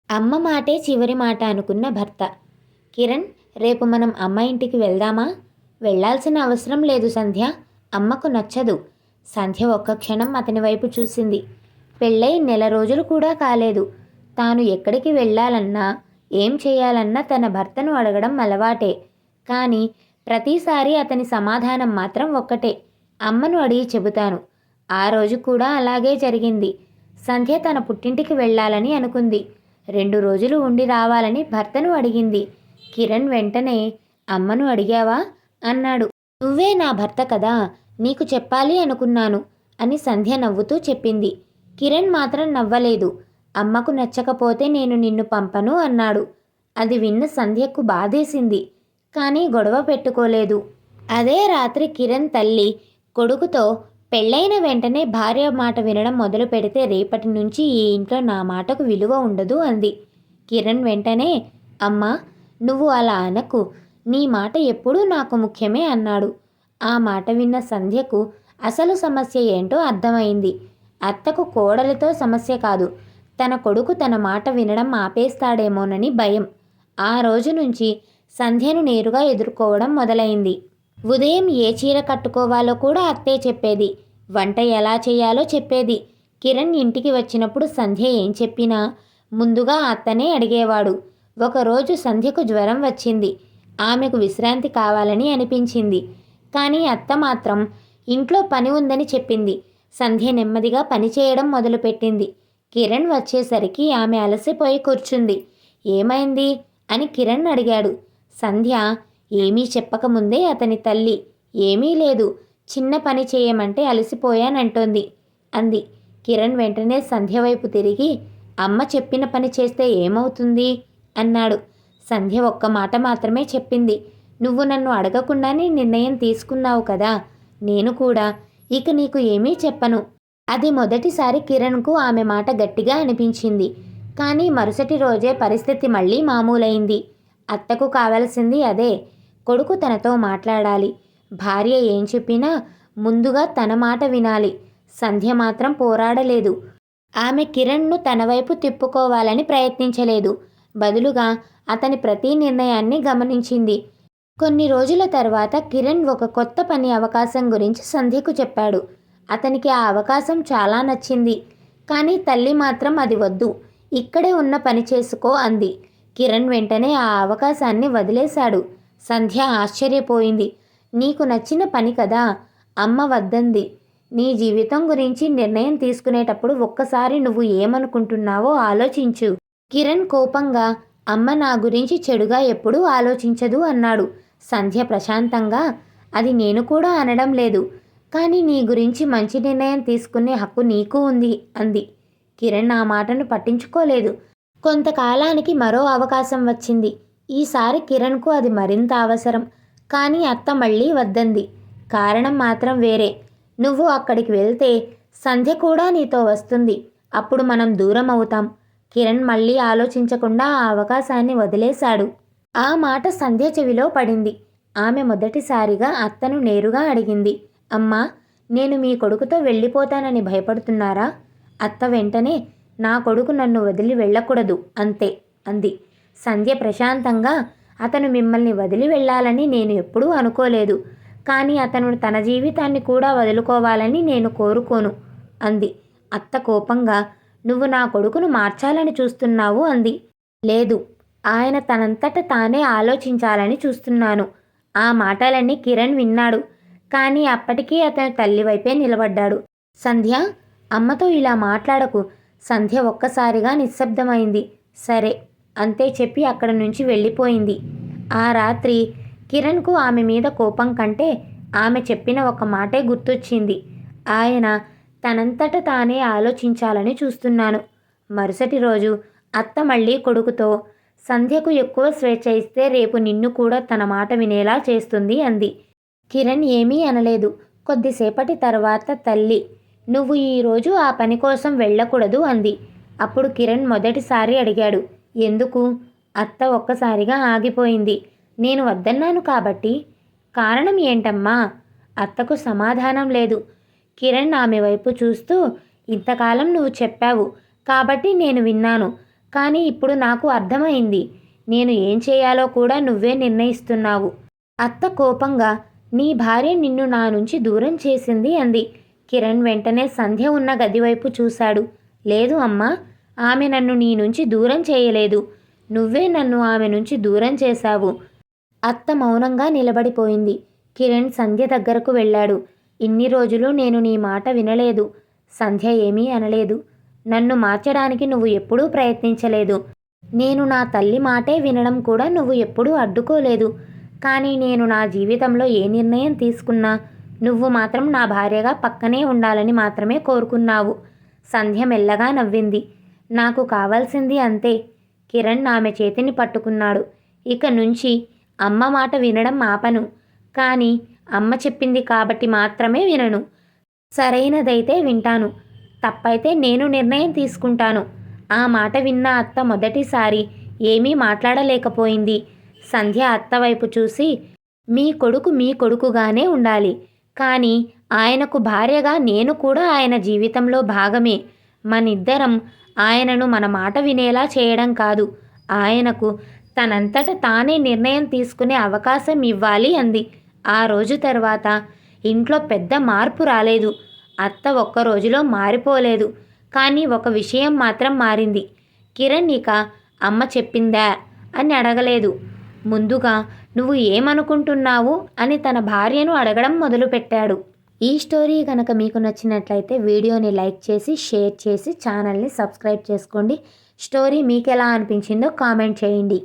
అమ్మ మాటే చివరి మాట అనుకున్న భర్త. కిరణ్, రేపు మనం అమ్మ ఇంటికి వెళ్దామా? వెళ్ళాల్సిన అవసరం లేదు సంధ్య. అమ్మకు నచ్చదు. సంధ్య ఒక్క క్షణం అతని వైపు చూసింది. పెళ్ళై నెల రోజులు కూడా కాలేదు. తాను ఎక్కడికి వెళ్ళాలన్నా, ఏం చేయాలన్నా తన భర్తను అడగడం అలవాటే. కానీ ప్రతిసారి అతని సమాధానం మాత్రం ఒక్కటే, అమ్మను అడిగి చెబుతాను. ఆ రోజు కూడా అలాగే జరిగింది. సంధ్య తన పుట్టింటికి వెళ్ళాలని అనుకుంది. 2 రోజులు ఉండి రావాలని భర్తను అడిగింది. కిరణ్ వెంటనే, అమ్మను అడిగావా అన్నాడు. నువ్వే నా భర్త కదా, నీకు చెప్పాలి అనుకున్నాను అని సంధ్య నవ్వుతూ చెప్పింది. కిరణ్ మాత్రం నవ్వలేదు. అమ్మకు నచ్చకపోతే నేను నిన్ను పంపను అన్నాడు. అది విన్న సంధ్యకు బాధేసింది. కానీ గొడవ పెట్టుకోలేదు. అదే రాత్రి కిరణ్ తల్లి కొడుకుతో, పెళ్ళైన వెంటనే భార్య మాట వినడం మొదలు పెడితే రేపటి నుంచి ఈ ఇంట్లో నా మాటకు విలువ ఉండదు అంది. కిరణ్ వెంటనే, అమ్మా, నువ్వు అలా అనకు, నీ మాట ఎప్పుడూ నాకు ముఖ్యమే అన్నాడు. ఆ మాట విన్న సంధ్యకు అసలు సమస్య ఏంటో అర్థమైంది. అత్తకు కోడలితో సమస్య కాదు, తన కొడుకు తన మాట వినడం ఆపేస్తాడేమోనని భయం. ఆ రోజు నుంచి సంధ్యను నేరుగా ఎదుర్కోవడం మొదలైంది. ఉదయం ఏ చీర కట్టుకోవాలో కూడా అత్తే చెప్పేది. వంట ఎలా చేయాలో చెప్పేది. కిరణ్ ఇంటికి వచ్చినప్పుడు సంధ్య ఏం చెప్పినా ముందుగా అత్తనే అడిగేవాడు. ఒకరోజు సంధ్యకు జ్వరం వచ్చింది. ఆమెకు విశ్రాంతి కావాలని అనిపించింది. కానీ అత్త మాత్రం ఇంట్లో పని ఉందని చెప్పింది. సంధ్య నెమ్మదిగా పని చేయడం మొదలుపెట్టింది. కిరణ్ వచ్చేసరికి ఆమె అలసిపోయి కూర్చుంది. ఏమైంది అని కిరణ్ అడిగాడు. సంధ్య ఏమీ చెప్పకముందే అతని తల్లి, ఏమీ లేదు, చిన్న పని చేయమంటే అలసిపోయానంటోంది అంది. కిరణ్ వెంటనే సంధ్య వైపు తిరిగి, అమ్మ చెప్పిన పని చేస్తే ఏమవుతుంది అన్నాడు. సంధ్య ఒక్క మాట మాత్రమే చెప్పింది. నువ్వు నన్ను అడగకుండానే నిర్ణయం తీసుకున్నావు కదా, నేను కూడా ఇక నీకు ఏమీ చెప్పను. అది మొదటిసారి కిరణ్కు ఆమె మాట గట్టిగా అనిపించింది. కానీ మరుసటి రోజే పరిస్థితి మళ్ళీ మామూలైంది. అత్తకు కావలసింది అదే, కొడుకు తనతో మాట్లాడాలి. భార్య ఏం చెప్పినా ముందుగా తన మాట వినాలి. సంధ్య మాత్రం పోరాడలేదు. ఆమె కిరణ్ను తన వైపు తిప్పుకోవాలని ప్రయత్నించలేదు. బదులుగా అతని ప్రతి నిర్ణయాన్ని గమనించింది. కొన్ని రోజుల తర్వాత కిరణ్ ఒక కొత్త పని అవకాశం గురించి సంధ్యకు చెప్పాడు. అతనికి ఆ అవకాశం చాలా నచ్చింది. కానీ తల్లి మాత్రం అది వద్దు, ఇక్కడే ఉన్న పని చేసుకో అంది. కిరణ్ వెంటనే ఆ అవకాశాన్ని వదిలేశాడు. సంధ్య ఆశ్చర్యపోయింది. నీకు నచ్చిన పని కదా, అమ్మ వద్దంది. నీ జీవితం గురించి నిర్ణయం తీసుకునేటప్పుడు ఒక్కసారి నువ్వు ఏమనుకుంటున్నావో ఆలోచించు. కిరణ్ కోపంగా, అమ్మ నా గురించి చెడుగా ఎప్పుడూ ఆలోచించదు అన్నాడు. సంధ్య ప్రశాంతంగా, అది నేను కూడా అనడం లేదు, కానీ నీ గురించి మంచి నిర్ణయం తీసుకునే హక్కు నీకు ఉంది అంది. కిరణ్ ఆ మాటను పట్టించుకోలేదు. కొంతకాలానికి మరో అవకాశం వచ్చింది. ఈసారి కిరణ్కు అది మరింత అవసరం. కానీ అత్త మళ్ళీ వద్దంది. కారణం మాత్రం వేరే. నువ్వు అక్కడికి వెళ్తే సంధ్య కూడా నీతో వస్తుంది. అప్పుడు మనం దూరం అవుతాం. కిరణ్ మళ్ళీ ఆలోచించకుండా ఆ అవకాశాన్ని వదిలేశాడు. ఆ మాట సంధ్య చెవిలో పడింది. ఆమె మొదటిసారిగా అత్తను నేరుగా అడిగింది. అమ్మా, నేను మీ కొడుకుతో వెళ్ళిపోతానని భయపడుతున్నారా? అత్త వెంటనే, నా కొడుకు నన్ను వదిలి వెళ్ళకూడదు అంతే అంది. సంధ్య ప్రశాంతంగా, అతను మిమ్మల్ని వదిలి వెళ్ళాలని నేను ఎప్పుడూ అనుకోలేదు. కానీ అతను తన జీవితాన్ని కూడా వదులుకోవాలని నేను కోరుకోను అంది. అత్త కోపంగా, నువ్వు నా కొడుకును మార్చాలని చూస్తున్నావు అంది. లేదు, ఆయన తనంతట తానే ఆలోచించాలని చూస్తున్నాను. ఆ మాటలన్నీ కిరణ్ విన్నాడు. కానీ అప్పటికీ అతను తల్లి వైపే నిలబడ్డాడు. సంధ్య, అమ్మతో ఇలా మాట్లాడకు. సంధ్య ఒక్కసారిగా నిశ్శబ్దమైంది. సరే అంతే చెప్పి అక్కడి నుంచి వెళ్ళిపోయింది. ఆ రాత్రి కిరణ్కు ఆమె మీద కోపం కంటే ఆమె చెప్పిన ఒక మాటే గుర్తొచ్చింది. ఆయన తనంతట తానే ఆలోచించాలని చూస్తున్నాను. మరుసటి రోజు అత్త మళ్ళీ కొడుకుతో, సంధ్యకు ఎక్కువ స్వేచ్ఛ ఇస్తే రేపు నిన్ను కూడా తన మాట వినేలా చేస్తుంది అంది. కిరణ్ ఏమీ అనలేదు. కొద్దిసేపటి తర్వాత తల్లి, నువ్వు ఈరోజు ఆ పని కోసం వెళ్ళకూడదు అంది. అప్పుడు కిరణ్ మొదటిసారి అడిగాడు, ఎందుకు? అత్త ఒక్కసారిగా ఆగిపోయింది. నేను వద్దన్నాను కాబట్టి. కారణం ఏంటమ్మా? అత్తకు సమాధానం లేదు. కిరణ్ ఆమె వైపు చూస్తూ, ఇంతకాలం నువ్వు చెప్పావు కాబట్టి నేను విన్నాను. కానీ ఇప్పుడు నాకు అర్థమైంది. నేను ఏం చేయాలో కూడా నువ్వే నిర్ణయిస్తున్నావు. అత్త కోపంగా, నీ భార్య నిన్ను నా నుంచి దూరం చేసింది అంది. కిరణ్ వెంటనే సంధ్య ఉన్న గది వైపు చూశాడు. లేదు అమ్మా, ఆమె నన్ను నీ నుంచి దూరం చేయలేదు. నువ్వే నన్ను ఆమె నుంచి దూరం చేశావు. అత్త మౌనంగా నిలబడిపోయింది. కిరణ్ సంధ్య దగ్గరకు వెళ్ళాడు. ఇన్ని రోజులు నేను నీ మాట వినలేదు. సంధ్య ఏమీ అనలేదు. నన్ను మార్చడానికి నువ్వు ఎప్పుడూ ప్రయత్నించలేదు. నేను నా తల్లి మాటే వినడం కూడా నువ్వు ఎప్పుడూ అడ్డుకోలేదు. కానీ నేను నా జీవితంలో ఏ నిర్ణయం తీసుకున్నా నువ్వు మాత్రం నా భార్యగా పక్కనే ఉండాలని మాత్రమే కోరుకున్నావు. సంధ్య మెల్లగా నవ్వింది. నాకు కావాల్సింది అంతే. కిరణ్ ఆమె చేతిని పట్టుకున్నాడు. ఇక నుంచి అమ్మ మాట వినడం ఆపను. కానీ అమ్మ చెప్పింది కాబట్టి మాత్రమే వినను. సరైనదైతే వింటాను. తప్పైతే నేను నిర్ణయం తీసుకుంటాను. ఆ మాట విన్న అత్త మొదటిసారి ఏమీ మాట్లాడలేకపోయింది. సంధ్య అత్త వైపు చూసి, మీ కొడుకు మీ కొడుకుగానే ఉండాలి. కానీ ఆయనకు భార్యగా నేను కూడా ఆయన జీవితంలో భాగమే. మనిద్దరం ఆయనను మన మాట వినేలా చేయడం కాదు, ఆయనకు తనంతట తానే నిర్ణయం తీసుకునే అవకాశం ఇవ్వాలి అంది. ఆ రోజు తర్వాత ఇంట్లో పెద్ద మార్పు రాలేదు. అత్త ఒక్క రోజులో మారిపోలేదు. కానీ ఒక విషయం మాత్రం మారింది. కిరణ్ ఇక అమ్మ చెప్పిందా అని అడగలేదు. ముందుగా నువ్వు ఏమనుకుంటున్నావు అని తన భార్యను అడగడం మొదలుపెట్టాడు. ఈ స్టోరీ కనుక మీకు నచ్చినట్లయితే వీడియోని లైక్ చేసి షేర్ చేసి ఛానల్ని సబ్స్క్రైబ్ చేసుకోండి. స్టోరీ మీకు ఎలా అనిపించిందో కామెంట్ చేయండి.